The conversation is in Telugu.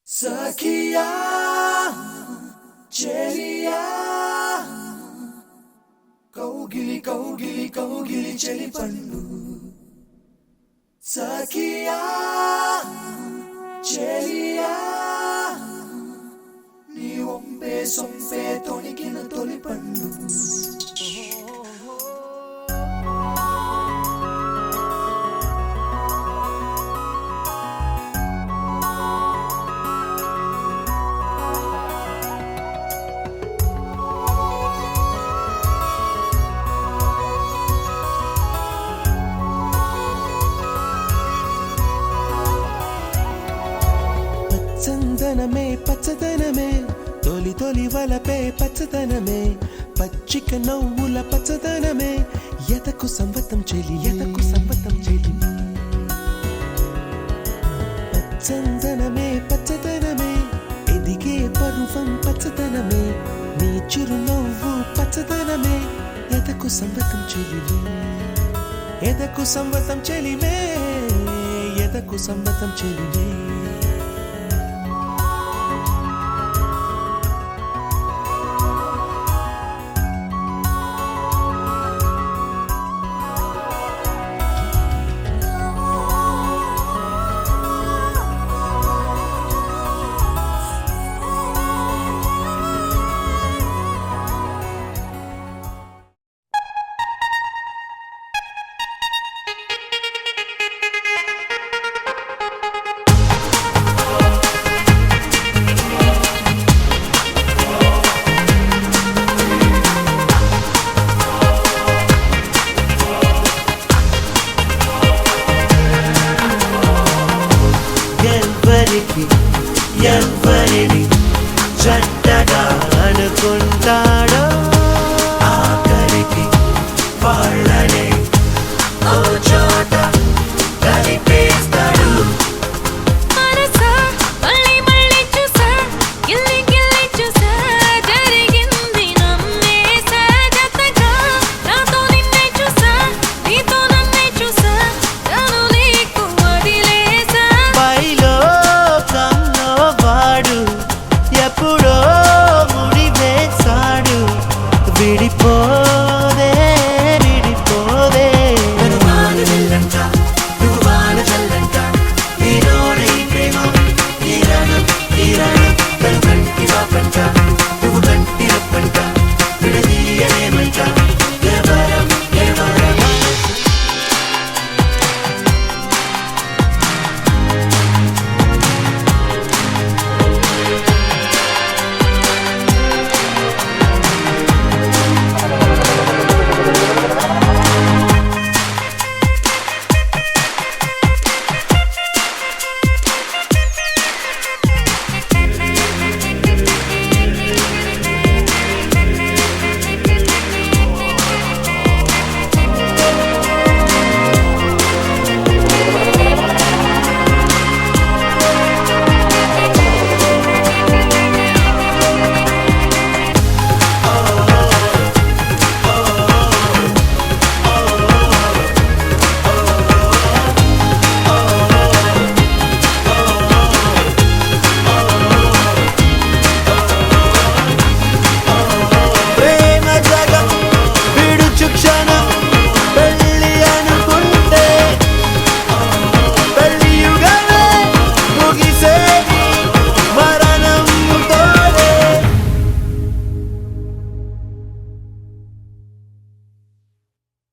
Sakia, Chelia, Kaugili, Kaugili, Kaugili, Cheli Pandu. Sakia, Chelia, Ni Ombe Sompe, Tony Kina Toli Pandu. చందనమే పచ్చదనమే తొలి తొలి వలపే పచ్చదనమే పచ్చిక నవ్వుల పచ్చదనమే ఎతకు సంవతం చెలి చందనమే పచ్చదనమే ఎదిగే పరువం పచ్చదనమే నీ చిరునవ్వు పచ్చదనమే ఎతకు సంవతం చెలిమే ఎదకు సంవతం చెలిమే ఎదకు సంవతం చెలిమే ఎవరిని చెడ్డగా అనుకుంటాడో ఆఖరికి వాళ్ళనే